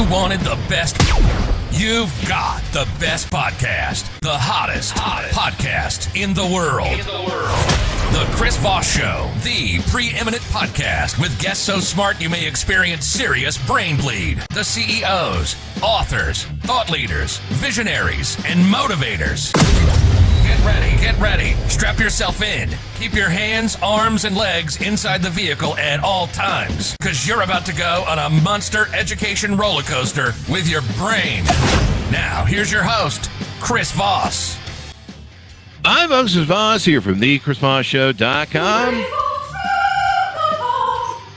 You wanted the best. You've got the best podcast. The hottest podcast in the world. The Chris Voss Show, the preeminent podcast with guests so smart you may experience serious brain bleed. The CEOs, authors, thought leaders, visionaries, and motivators. Get ready. Strap yourself in. Keep your hands, arms, and legs inside the vehicle at all times, because you're about to go on a monster education roller coaster with your brain. Now, here's your host, Chris Voss. I'm Chris Voss here from thechrisvossshow.com.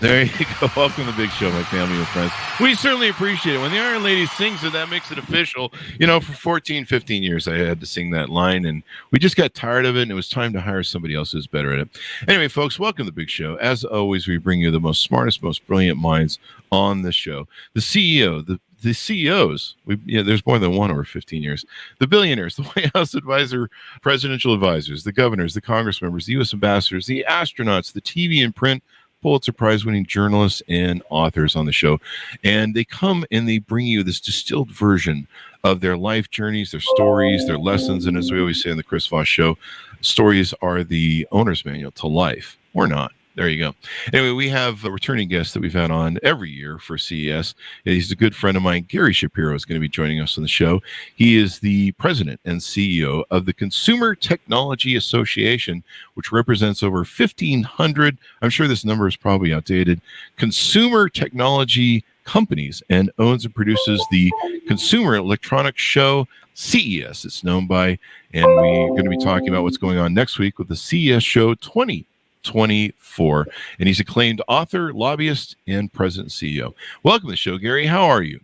There you go. Welcome to the big show, my family and friends. We certainly appreciate it. When the Iron Lady sings it, that makes it official. You know, for 14, 15 years, I had to sing that line, and we just got tired of it, and it was time to hire somebody else who's better at it. Anyway, folks, welcome to the big show. As always, we bring you the most smartest, most brilliant minds on the show. The CEO, the CEOs, there's more than one over 15 years. The billionaires, the White House advisor, presidential advisors, the governors, the Congress members, the U.S. ambassadors, the astronauts, the TV and print, Pulitzer Prize winning journalists and authors on the show. And they come and they bring you this distilled version of their life journeys, their stories, their lessons. And as we always say on the Chris Voss Show, stories are the owner's manual to life, or not. There you go. Anyway, we have a returning guest that we've had on every year for CES. He's a good friend of mine. Gary Shapiro is going to be joining us on the show. He is the president and CEO of the Consumer Technology Association, which represents over 1,500, I'm sure this number is probably outdated, consumer technology companies, and owns and produces the Consumer Electronics Show, CES, it's known by. And we're going to be talking about what's going on next week with the CES Show 2024, and he's acclaimed author, lobbyist, and president CEO. Welcome to the show, Gary. How are you?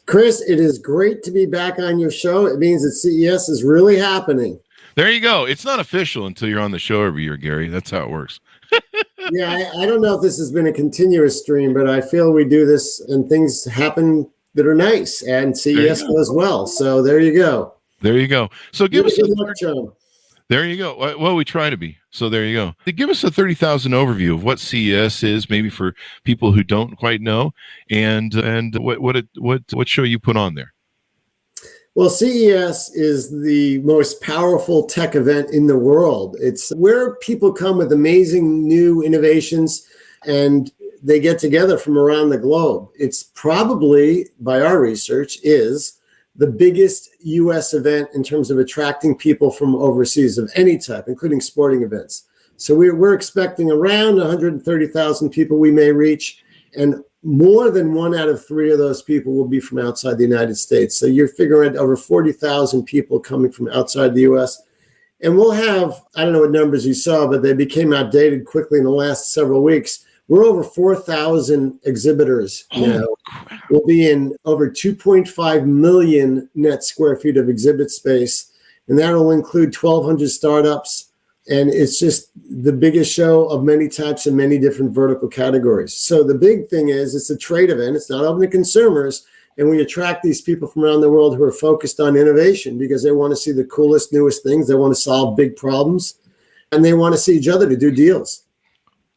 Chris, it is great to be back on your show. It means that CES is really happening. There you go. It's not official until you're on the show every year, Gary. That's how it works. Yeah, I don't know if this has been a continuous stream, but I feel we do this and things happen that are nice, and CES goes well. So there you go. There you go. So give us a There you go. Well, we try to be. So there you go. Give us a 30,000 overview of what CES is, maybe for people who don't quite know, and what show you put on there. Well, CES is the most powerful tech event in the world. It's where people come with amazing new innovations, and they get together from around the globe. It's probably, by our research, is the biggest U.S. event in terms of attracting people from overseas of any type, including sporting events. So we're expecting around 130,000 people we may reach, and more than 1 out of 3 of those people will be from outside the United States. So you're figuring over 40,000 people coming from outside the U.S. And we'll have, I don't know what numbers you saw, but they became outdated quickly in the last several weeks. We're over 4,000 exhibitors now. We'll be in over 2.5 million net square feet of exhibit space, and that will include 1,200 startups. And it's just the biggest show of many types and many different vertical categories. So the big thing is it's a trade event. It's not open to consumers. And we attract these people from around the world who are focused on innovation because they want to see the coolest, newest things. They want to solve big problems, and they want to see each other to do deals.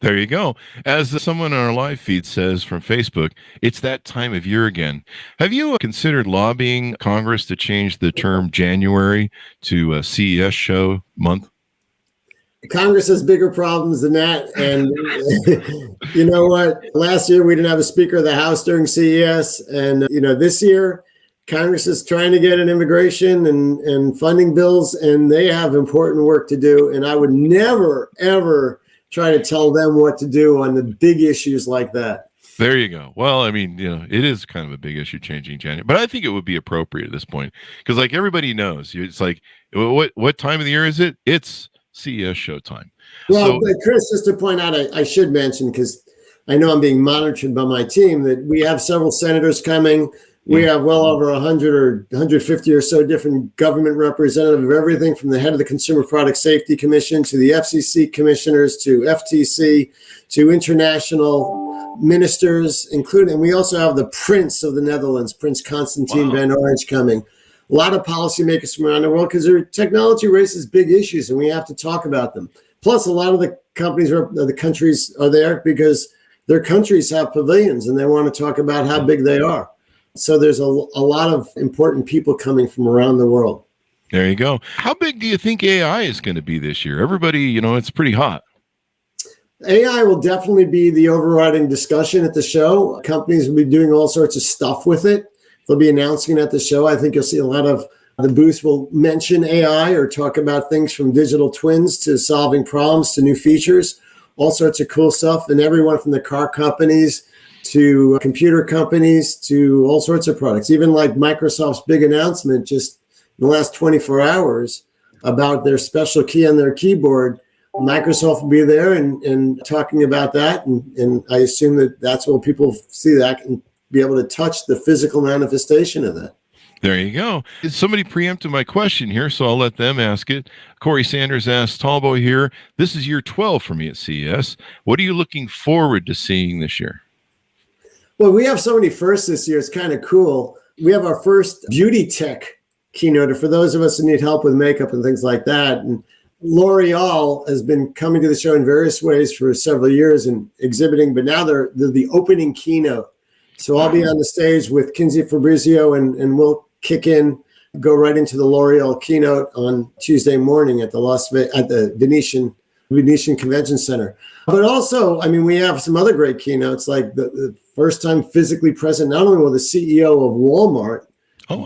There you go. As someone on our live feed says from Facebook, it's that time of year again. Have you considered lobbying Congress to change the term January to a CES show month? Congress has bigger problems than that. And you know what? Last year, we didn't have a Speaker of the House during CES. And, this year, Congress is trying to get an immigration and funding bills, and they have important work to do. And I would never, ever try to tell them what to do on the big issues like that. There you go. Well, I mean, it is kind of a big issue changing January, but I think it would be appropriate at this point because, like, everybody knows, it's like, what time of the year is it? It's CES showtime. Well, but Chris, just to point out, I should mention, because I know I'm being monitored by my team, that we have several senators coming. We have well over 100 or 150 or so different government representatives of everything from the head of the Consumer Product Safety Commission to the FCC commissioners to FTC to international ministers, including, and we also have the Prince of the Netherlands, Prince Constantine van Orange, coming. A lot of policymakers from around the world because their technology raises big issues and we have to talk about them. Plus, a lot of the companies or the countries are there because their countries have pavilions and they want to talk about how big they are. So there's a lot of important people coming from around the world. There you go. How big do you think AI is going to be this year? Everybody, it's pretty hot. AI will definitely be the overriding discussion at the show. Companies will be doing all sorts of stuff with it. They'll be announcing it at the show. I think you'll see a lot of the booths will mention AI or talk about things from digital twins to solving problems to new features, all sorts of cool stuff. And everyone from the car companies to computer companies to all sorts of products, even like Microsoft's big announcement just in the last 24 hours about their special key on their keyboard. Microsoft will be there and talking about that. And I assume that that's where people see that and be able to touch the physical manifestation of that. There you go. Somebody preempted my question here, so I'll let them ask it. Corey Sanders asked, Tallboy here, this is year 12 for me at CES. What are you looking forward to seeing this year? Well, we have so many firsts this year. It's kind of cool. We have our first beauty tech keynote for those of us who need help with makeup and things like that. And L'Oreal has been coming to the show in various ways for several years and exhibiting, but now they're the opening keynote. So I'll be on the stage with Kinsey Fabrizio and we'll go right into the L'Oreal keynote on Tuesday morning at the Venetian Convention Center. But also, we have some other great keynotes, like the first time physically present. Not only will the CEO of Walmart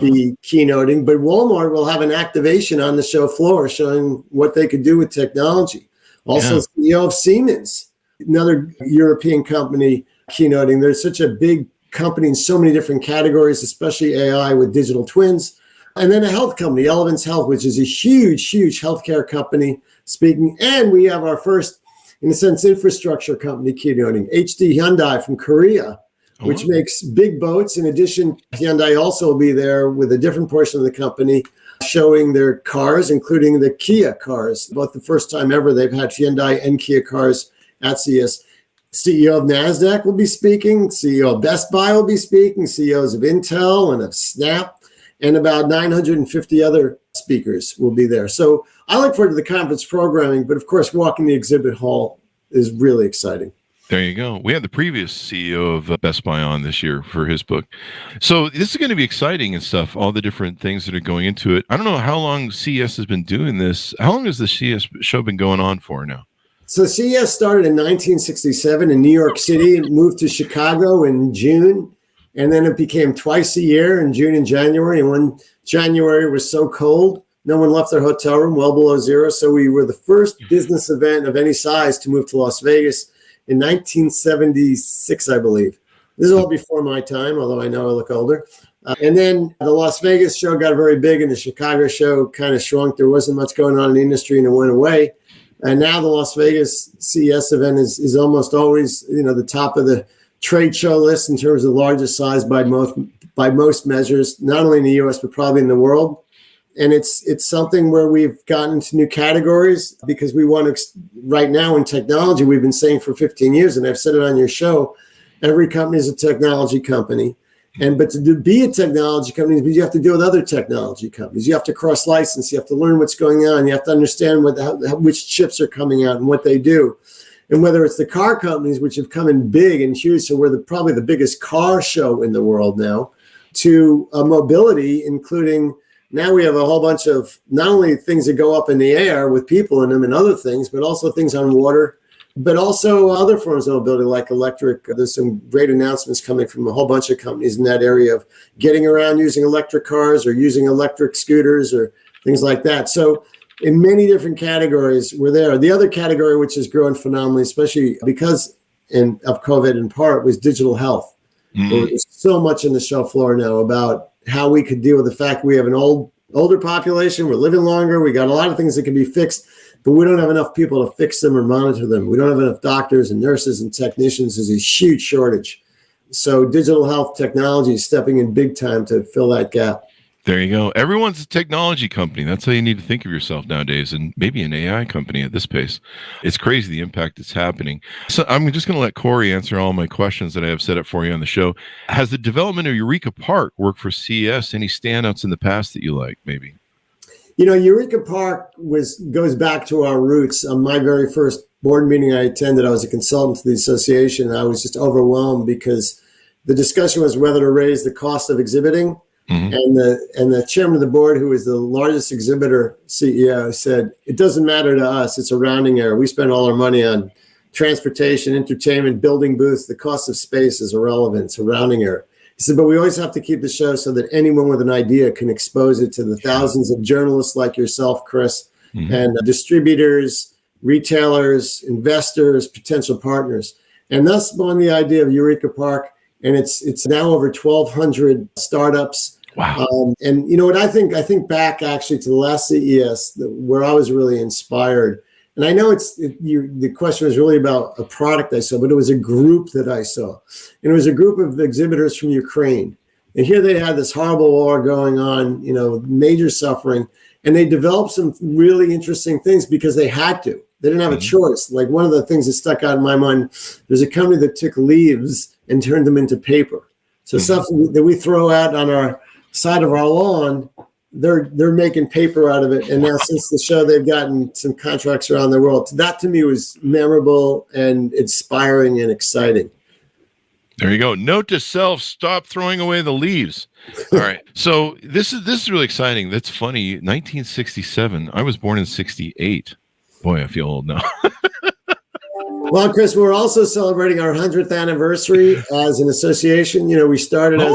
be keynoting, but Walmart will have an activation on the show floor showing what they could do with technology. Also, CEO of Siemens, another European company, keynoting. There's such a big company in so many different categories, especially AI with digital twins. And then a health company, Elevance Health, which is a huge, huge healthcare company speaking. And we have our first, in a sense, infrastructure company keynoting, HD Hyundai from Korea, which makes big boats. In addition, Hyundai also will be there with a different portion of the company showing their cars, including the Kia cars. Both the first time ever they've had Hyundai and Kia cars at CES. CEO of NASDAQ will be speaking. CEO of Best Buy will be speaking. CEOs of Intel and of Snap, and about 950 other speakers will be there. So I look forward to the conference programming, but of course, walking the exhibit hall is really exciting. There you go. We had the previous CEO of Best Buy on this year for his book. So this is going to be exciting and stuff, all the different things that are going into it. I don't know how long CES has been doing this. How long has the CES show been going on for now? So CES started in 1967 in New York City and moved to Chicago in June. And then it became twice a year in June and January. And when January was so cold, no one left their hotel room, well below zero. So we were the first business event of any size to move to Las Vegas in 1976, I believe. This is all before my time, although I know I look older. And then the Las Vegas show got very big and the Chicago show kind of shrunk. There wasn't much going on in the industry and it went away. And now the Las Vegas CES event is almost always, the top of the trade show list in terms of largest size by most measures, not only in the US, but probably in the world. And it's something where we've gotten into new categories because we want to, right now in technology, we've been saying for 15 years, and I've said it on your show, every company is a technology company. But to be a technology company, you have to deal with other technology companies. You have to cross-license. You have to learn what's going on. You have to understand which chips are coming out and what they do. And whether it's the car companies, which have come in big and huge, so we're probably the biggest car show in the world now, to mobility, including now we have a whole bunch of not only things that go up in the air with people in them and other things, but also things on water, but also other forms of mobility like electric. There's some great announcements coming from a whole bunch of companies in that area of getting around using electric cars or using electric scooters or things like that. So in many different categories, we're there. The other category, which is growing phenomenally, especially because of COVID in part, was digital health. There's so much in the show floor now about how we could deal with the fact we have an older population, we're living longer, we got a lot of things that can be fixed, but we don't have enough people to fix them or monitor them. We don't have enough doctors and nurses and technicians. There's a huge shortage. So digital health technology is stepping in big time to fill that gap. There you go. Everyone's a technology company. That's how you need to think of yourself nowadays, and maybe an AI company at this pace. It's crazy the impact that's happening. So I'm just going to let Corey answer all my questions that I have set up for you on the show. Has the development of Eureka Park worked for CES? Any standouts in the past that you like, maybe? Eureka Park goes back to our roots. On my very first board meeting I attended, I was a consultant to the association. And I was just overwhelmed because the discussion was whether to raise the cost of exhibiting. Mm-hmm. And the chairman of the board, who is the largest exhibitor CEO, said, it doesn't matter to us. It's a rounding error. We spend all our money on transportation, entertainment, building booths. The cost of space is irrelevant. It's a rounding error. He said, but we always have to keep the show so that anyone with an idea can expose it to the thousands of journalists like yourself, Chris, mm-hmm. and distributors, retailers, investors, potential partners. And thus spawned the idea of Eureka Park. And it's now over 1,200 startups. Wow. And you know what I think? I think back actually to the last CES where I was really inspired. And I know the question was really about a product I saw, but it was a group that I saw. And it was a group of exhibitors from Ukraine. And here they had this horrible war going on, major suffering. And they developed some really interesting things because they had to. They didn't have a choice. Like one of the things that stuck out in my mind, there's a company that took leaves and turned them into paper. So stuff that we throw out on our side of our lawn, they're making paper out of it. And now since the show, they've gotten some contracts around the world. That to me was memorable and inspiring and exciting. There you go. Note to self, stop throwing away the leaves. All right. So this is really exciting. That's funny. 1967. I was born in 68. Boy, I feel old now. Well, Chris, we're also celebrating our 100th anniversary as an association. We started as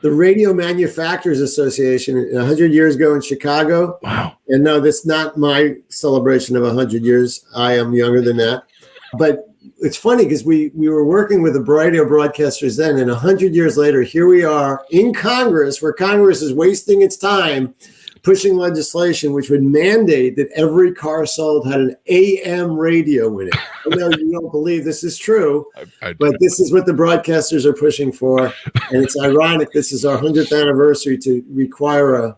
the Radio Manufacturers Association 100 years ago in Chicago. Wow. And no, that's not my celebration of 100 years. I am younger than that. But it's funny because we were working with the radio broadcasters then, and 100 years later, here we are in Congress, where Congress is wasting its time pushing legislation which would mandate that every car sold had an AM radio in it. I know you don't believe this is true, but this is what the broadcasters are pushing for. And it's ironic, this is our 100th anniversary to require a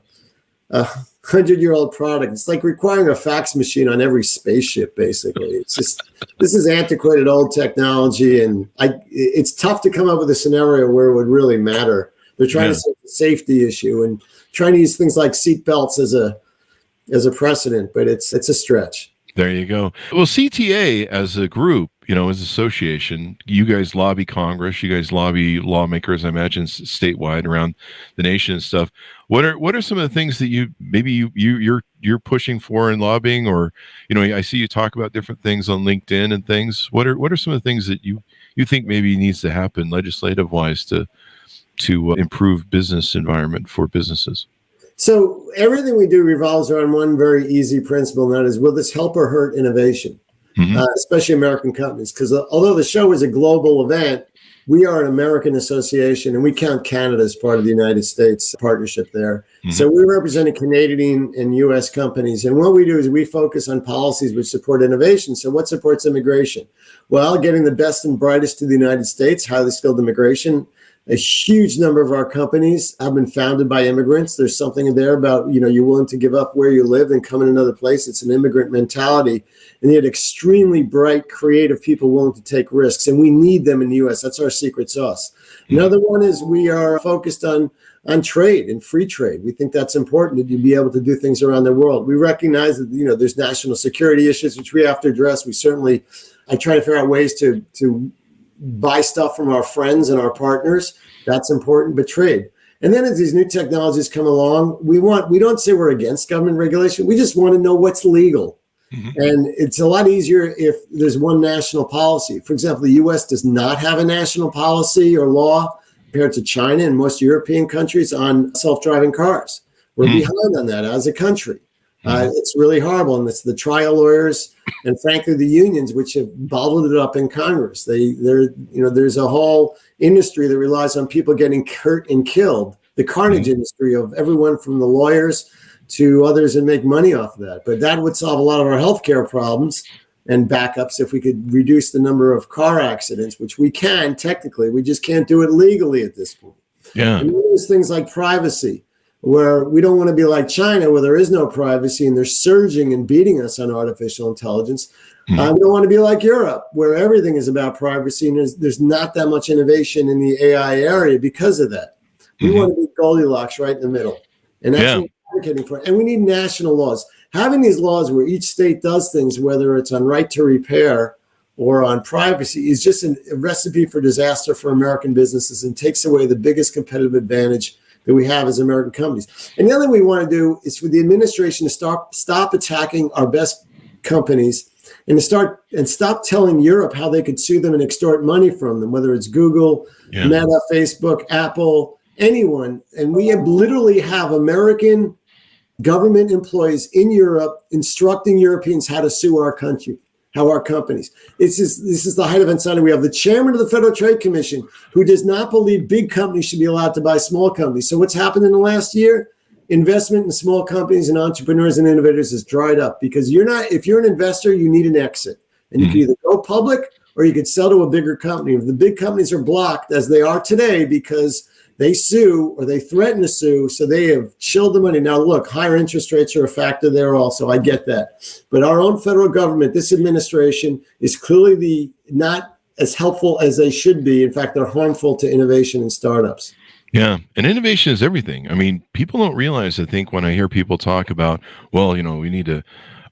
100-year-old product. It's like requiring a fax machine on every spaceship, basically. It's just, this is antiquated old technology, and it's tough to come up with a scenario where it would really matter. They're trying to solve the safety issue and trying to use things like seat belts as a precedent, but it's a stretch. There you go. Well, CTA as a group, as an association, you guys lobby Congress, you guys lobby lawmakers, I imagine statewide around the nation and stuff. What are some of the things that you're pushing for in lobbying, or I see you talk about different things on LinkedIn and things. What are some of the things that you think maybe needs to happen legislative wise to improve business environment for businesses? So everything we do revolves around one very easy principle, and that is, will this help or hurt innovation, especially American companies? Because although the show is a global event, we are an American association, and we count Canada as part of the United States partnership there. So we represent Canadian and U.S. companies. And what we do is we focus on policies which support innovation. So what supports immigration? Well, getting the best and brightest to the United States, highly skilled immigration. A huge number of our companies have been founded by immigrants. There's something there about, you're willing to give up where you live and come in another place. It's an immigrant mentality. And yet extremely bright, creative people willing to take risks. And we need them in the U.S. That's our secret sauce. Another one is we are focused on trade and free trade. We think that's important to be able to do things around the world. We recognize that, there's national security issues, which we have to address. I try to figure out ways to buy stuff from our friends and our partners. That's important, but trade. And then as these new technologies come along, we don't say we're against government regulation. We just want to know what's legal. And it's a lot easier if there's one national policy. For example, the U.S. does not have a national policy or law compared to China and most European countries on self-driving cars. We're behind on that as a country. It's really horrible. And it's the trial lawyers and frankly, the unions, which have bottled it up in Congress. There's a whole industry that relies on people getting hurt and killed. The carnage industry of everyone from the lawyers to others that make money off of that. But that would solve a lot of our healthcare problems and backups if we could reduce the number of car accidents, which we can technically. We just can't do it legally at this point. Yeah. And there's things like privacy, where we don't want to be like China, where there is no privacy and they're surging and beating us on artificial intelligence. We don't want to be like Europe, where everything is about privacy and there's not that much innovation in the AI area because of that. We want to be Goldilocks right in the middle. And that's what we're advocating for. And we need national laws. Having these laws where each state does things, whether it's on right to repair or on privacy is just a recipe for disaster for American businesses and takes away the biggest competitive advantage that we have as American companies. And the other thing we want to do is for the administration to stop attacking our best companies and stop telling Europe how they could sue them and extort money from them, whether it's Google, Meta, Facebook, Apple, anyone. And we literally have American government employees in Europe instructing Europeans how to sue our country, how our companies. This is the height of insanity. We have the chairman of the Federal Trade Commission who does not believe big companies should be allowed to buy small companies. So what's happened in the last year? Investment in small companies and entrepreneurs and innovators has dried up because if you're an investor, you need an exit. And you can either go public or you could sell to a bigger company. If the big companies are blocked, as they are today, because they sue or they threaten to sue, so they have chilled the money. Now, look, higher interest rates are a factor there also. I get that. But our own federal government, this administration, is clearly not as helpful as they should be. In fact, they're harmful to innovation and startups. Yeah. And innovation is everything. I mean, people don't realize, I think, when I hear people talk about, well, we need to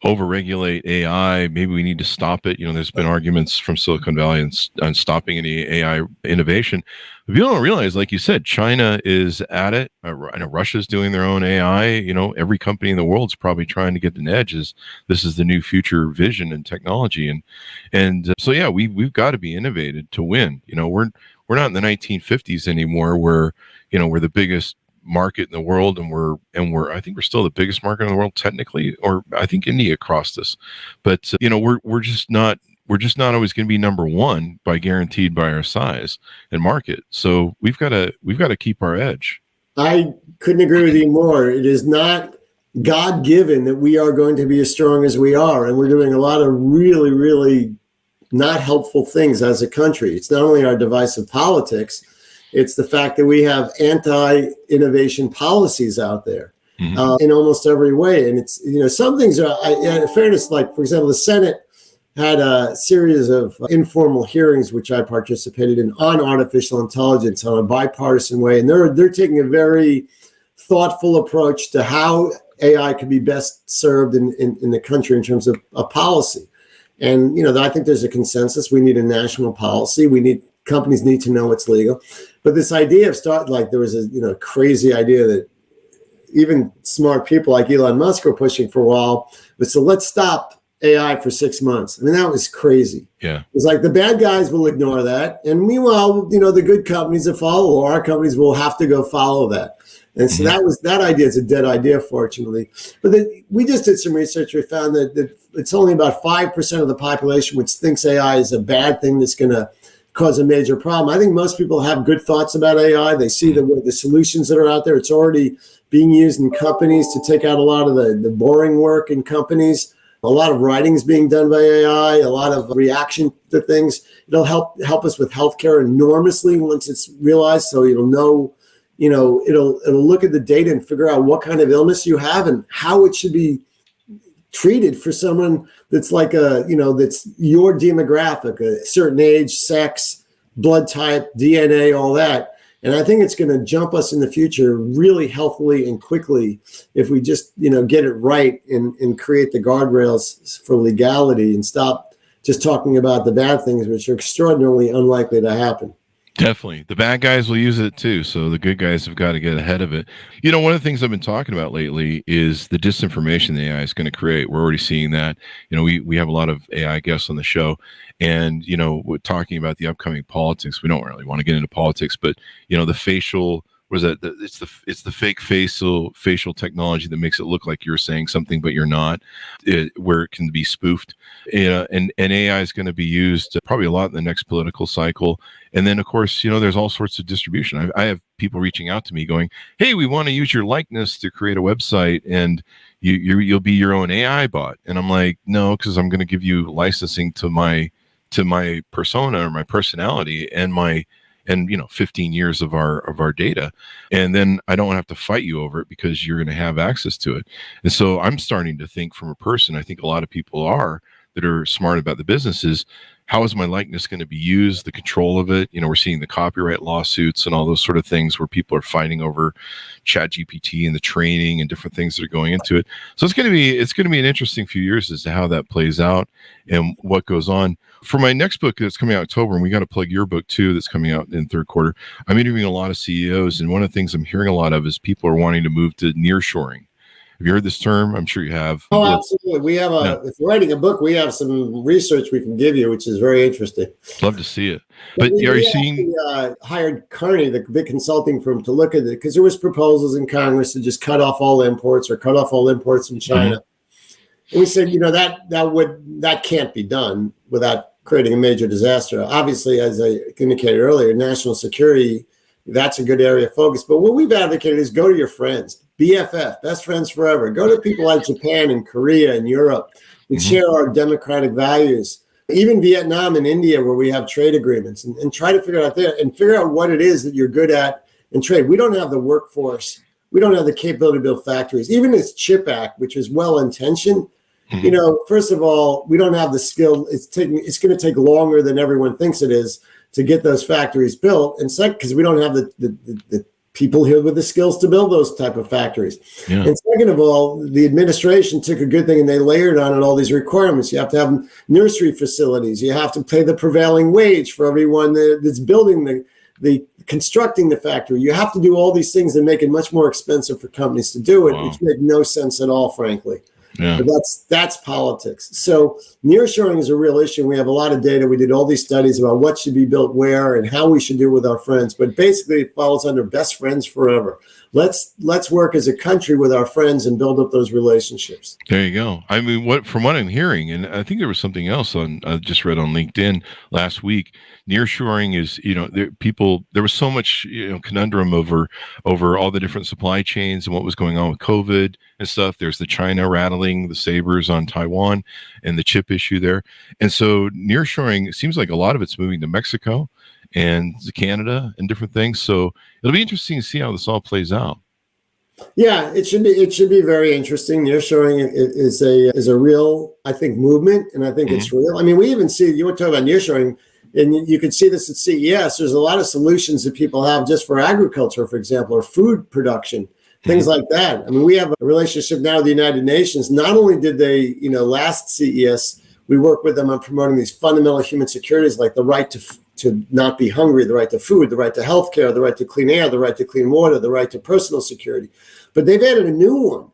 overregulate AI, maybe we need to stop it. There's been arguments from Silicon Valley on stopping any AI innovation. But people don't realize, like you said, China is at it. I know Russia's doing their own AI. Every company in the world is probably trying to get an edge. This is the new future vision and technology. So yeah, we've got to be innovative to win. We're not in the 1950s anymore, where we're the biggest market in the world, and I think we're still the biggest market in the world technically, or I think India crossed us, but we're just not always going to be number one guaranteed by our size and market. So we've got to keep our edge. I couldn't agree with you more. It is not God-given that we are going to be as strong as we are, and we're doing a lot of really, really not helpful things as a country. It's not only our divisive politics, it's the fact that we have anti-innovation policies out there in almost every way. And it's, some things are, in fairness, like, for example, the Senate had a series of informal hearings, which I participated in, on artificial intelligence on a bipartisan way. And they're taking a very thoughtful approach to how AI could be best served in the country in terms of a policy. And, I think there's a consensus. We need a national policy. Companies need to know what's legal. But this idea of there was a crazy idea that even smart people like Elon Musk were pushing for a while, but so let's stop AI for 6 months. I mean, that was crazy. Yeah. It's like the bad guys will ignore that. And meanwhile, the good companies that follow, or our companies will have to go follow that. And so that idea is a dead idea, fortunately. But we just did some research. We found that it's only about 5% of the population which thinks AI is a bad thing that's going to cause a major problem. I think most people have good thoughts about AI. They see the solutions that are out there. It's already being used in companies to take out a lot of the boring work in companies. A lot of writing is being done by AI, a lot of reaction to things. It'll help us with healthcare enormously once it's realized. So it'll know, it'll look at the data and figure out what kind of illness you have and how it should be treated for someone that's like that's your demographic, a certain age, sex, blood type, DNA, all that. And I think it's going to jump us in the future really healthily and quickly if we just, get it right and create the guardrails for legality and stop just talking about the bad things, which are extraordinarily unlikely to happen. Definitely. The bad guys will use it too. So the good guys have got to get ahead of it. One of the things I've been talking about lately is the disinformation the AI is going to create. We're already seeing that. We have a lot of AI guests on the show, and, we're talking about the upcoming politics. We don't really want to get into politics, but, the facial, it's the fake facial technology that makes it look like you're saying something, but you're not, where it can be spoofed. And AI is going to be used probably a lot in the next political cycle. And then, of course, there's all sorts of distribution. I have people reaching out to me going, hey, we want to use your likeness to create a website, and you'll be your own AI bot. And I'm like, no, because I'm going to give you licensing to my persona or my personality and 15 years of our data. And then I don't have to fight you over it because you're going to have access to it. And so I'm starting to think from a person, I think a lot of people are, that are smart about the business is, how is my likeness going to be used, the control of it? We're seeing the copyright lawsuits and all those sort of things where people are fighting over ChatGPT and the training and different things that are going into it. So it's going to be an interesting few years as to how that plays out and what goes on. For my next book that's coming out in October, and we got to plug your book too, that's coming out in third quarter, I'm interviewing a lot of CEOs, and one of the things I'm hearing a lot of is people are wanting to move to nearshoring. Have you heard this term? I'm sure you have. Oh, absolutely. We have if you're writing a book, we have some research we can give you, which is very interesting. Love to see it. But are you seeing? Hired Kearney, the big consulting firm, to look at it because there was proposals in Congress to just cut off all imports or cut off all imports from China. And we said, that can't be done without creating a major disaster. Obviously, as I indicated earlier, national security, that's a good area of focus. But what we've advocated is go to your friends. BFF, best friends forever. Go to people like Japan and Korea and Europe. We share our democratic values. Even Vietnam and India, where we have trade agreements, and try to figure out there and figure out what it is that you're good at in trade. We don't have the workforce. We don't have the capability to build factories. Even this CHIP Act, which is well-intentioned, first of all, we don't have the skill. It's going to take longer than everyone thinks it is to get those factories built. And second, because we don't have the people here with the skills to build those type of factories. Yeah. And second of all, the administration took a good thing and they layered on it all these requirements. You have to have nursery facilities. You have to pay the prevailing wage for everyone that's building the constructing the factory. You have to do all these things that make it much more expensive for companies to do it, which make no sense at all, frankly. Yeah. But that's politics. So nearshoring is a real issue. We have a lot of data. We did all these studies about what should be built where and how we should do it with our friends. But basically, it falls under best friends forever. Let's work as a country with our friends and build up those relationships. There you go. I mean, from what I'm hearing, and I think there was something else I just read on LinkedIn last week. Nearshoring is, there was so much, conundrum over all the different supply chains and what was going on with COVID and stuff. There's the China rattling the sabers on Taiwan and the chip issue there. And so nearshoring, it seems like a lot of it's moving to Mexico and Canada and different things. So it'll be interesting to see how this all plays out. Yeah, it should be very interesting. Nearshoring is a real, I think, movement, and I think it's real. I mean, we even see, you want to talk about nearshoring, and you can see this at CES. There's a lot of solutions that people have just for agriculture, for example, or food production, things like that. I mean, we have a relationship now with the United Nations. Not only did they, last CES, we work with them on promoting these fundamental human securities like the right to not be hungry, the right to food, the right to healthcare, the right to clean air, the right to clean water, the right to personal security. But they've added a new one.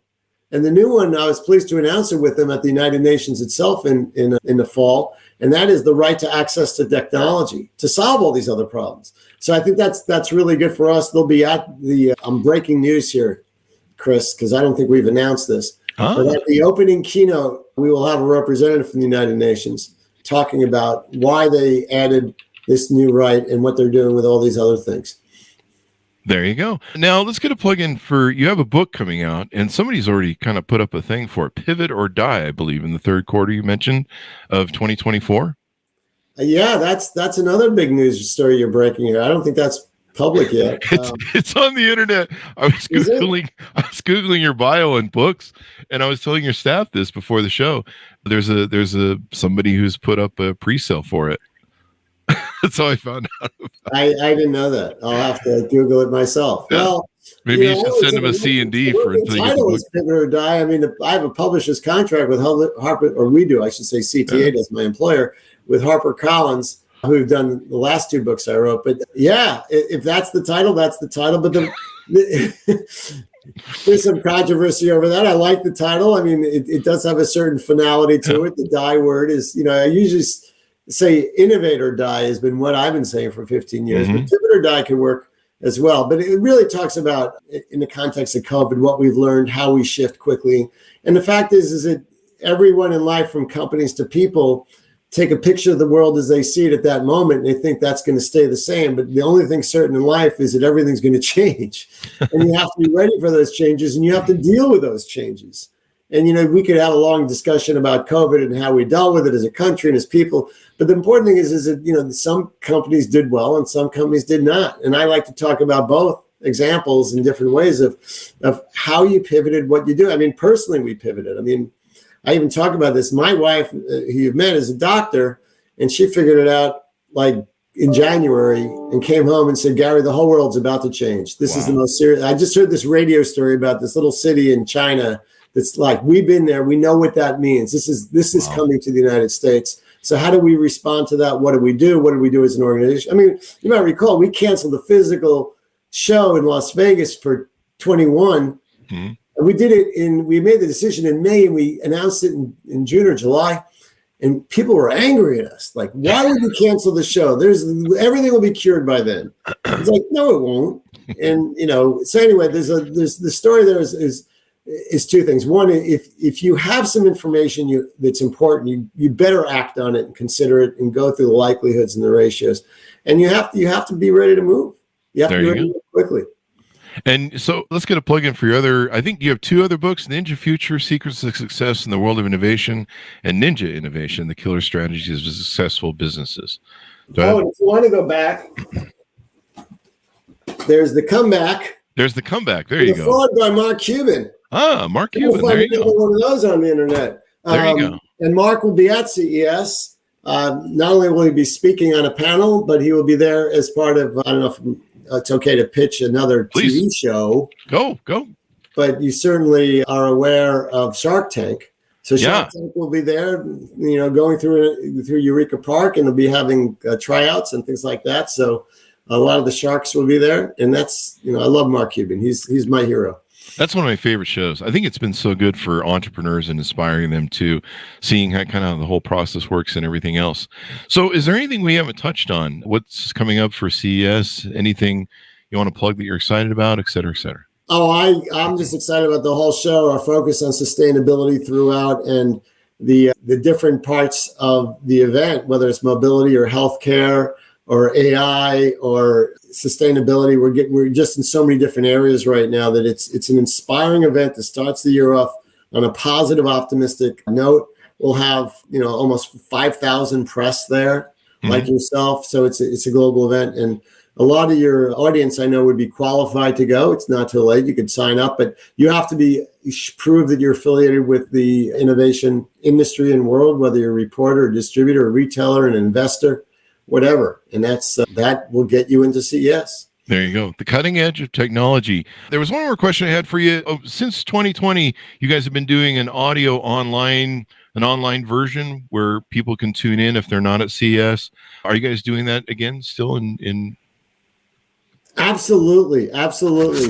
And the new one, I was pleased to announce it with them at the United Nations itself in the fall. And that is the right to access to technology to solve all these other problems. So I think that's really good for us. They'll be at I'm breaking news here, Chris, because I don't think we've announced this. But at the opening keynote, we will have a representative from the United Nations talking about why they added this new right and what they're doing with all these other things. There you go. Now let's get a plug in you have a book coming out, and somebody's already kind of put up a thing for it, Pivot or Die, I believe, in the third quarter you mentioned of 2024. Yeah, that's another big news story you're breaking here. I don't think that's public yet. It's on the internet. I was Googling your bio and books, and I was telling your staff this before the show. There's somebody who's put up a pre-sale for it. That's how I found out about it. I didn't know that. I'll have to Google it myself. Yeah. Well, maybe you should send them a C&D for the title is Pivot or Die. I mean, I have a publisher's contract with Harper, or we do, I should say. CTA does, my employer, with HarperCollins, who've done the last two books I wrote. But yeah, if that's the title, that's the title. But there's some controversy over that. I like the title. I mean, it does have a certain finality to it. The die word is, I usually say innovate or die has been what I've been saying for 15 years, but pivot or die can work as well. But it really talks about, in the context of COVID, what we've learned, how we shift quickly. And the fact is that everyone in life, from companies to people, take a picture of the world as they see it at that moment, and they think that's going to stay the same. But the only thing certain in life is that everything's going to change. And you have to be ready for those changes, and you have to deal with those changes. And, we could have a long discussion about COVID and how we dealt with it as a country and as people. But the important thing is that, some companies did well and some companies did not. And I like to talk about both examples in different ways of how you pivoted, what you do. I mean, personally, we pivoted. I mean, I even talk about this. My wife, who you've met, is a doctor, and she figured it out like in January and came home and said, Gary, the whole world's about to change. This is the most serious. I just heard this radio story about this little city in China that's like, we've been there. We know what that means. This is coming to the United States. So how do we respond to that? What do we do? What do we do as an organization? I mean, you might recall we canceled the physical show in Las Vegas for 21. And we did it we made the decision in May, and we announced it in June or July. And people were angry at us. Like, why would you cancel the show? Everything will be cured by then. It's like, no, it won't. And, so anyway, there's the story there is two things. One, if you have some information that's important, you better act on it and consider it and go through the likelihoods and the ratios. And you have to be ready to move. You have to be ready to move quickly. And so let's get a plug in for your I think you have 2 other books, Ninja Future, Secrets of Success in the World of Innovation, and Ninja Innovation, The Killer Strategies of Successful Businesses. If you want to go back, there's The Comeback. There's The Comeback. There you go. Followed by Mark Cuban. Mark Cuban. There you go. One of those on the internet. There you go. And Mark will be at CES. Not only will he be speaking on a panel, but he will be there as part of, I don't know if it's okay to pitch another TV show. Go. But you certainly are aware of Shark Tank. So Shark Tank will be there, going through Eureka Park, and they'll be having tryouts and things like that. So a lot of the sharks will be there. And that's, I love Mark Cuban. He's my hero. That's one of my favorite shows. I think it's been so good for entrepreneurs and inspiring them to seeing how kind of the whole process works and everything else. So is there anything we haven't touched on? What's coming up for CES? Anything you want to plug that you're excited about, et cetera, et cetera? Oh, I'm just excited about the whole show, our focus on sustainability throughout, and the different parts of the event, whether it's mobility or healthcare or AI or sustainability. We're just in so many different areas right now that it's an inspiring event that starts the year off on a positive, optimistic note. We'll have almost 5,000 press there, like yourself. So it's a global event, and a lot of your audience I know would be qualified to go. It's not too late. You could sign up, but you have to prove that you're affiliated with the innovation industry and world, whether you're a reporter, a distributor, a retailer, an investor, whatever. And that will get you into CES. There you go. The cutting edge of technology. There was one more question I had for you. Since 2020, you guys have been doing an online version where people can tune in if they're not at CES. Are you guys doing that again still in? Absolutely.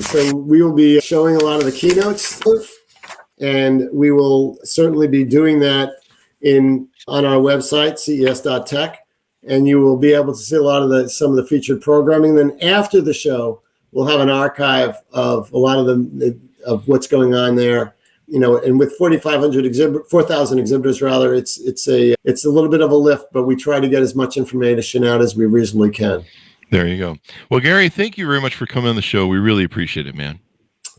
So we will be showing a lot of the keynotes, and we will certainly be doing that on our website, ces.tech. And you will be able to see some of the featured programming. Then after the show, we'll have an archive of a lot of what's going on there. And with 4,000 exhibitors rather, it's a little bit of a lift, but we try to get as much information out as we reasonably can. There you go. Well, Gary, thank you very much for coming on the show. We really appreciate it, man.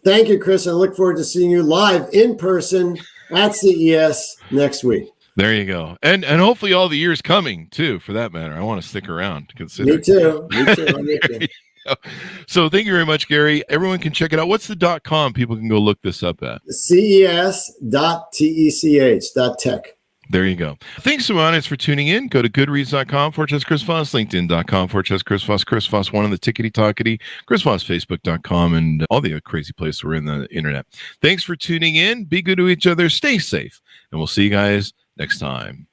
Thank you, Chris. I look forward to seeing you live in person at CES next week. There you go. And hopefully all the years coming too, for that matter. I want to stick around to consider. Me too. I'm with you. So thank you very much, Gary. Everyone can check it out. What's the .com? People can go look this up at. CES.tech. There you go. Thanks so much for tuning in. Go to goodreads.com/Chris Voss, LinkedIn.com/Chris Voss, Chris Voss, one on the tickety-tockety, Chris Voss, Facebook.com, and all the crazy places we're in the internet. Thanks for tuning in. Be good to each other. Stay safe. And we'll see you guys next time.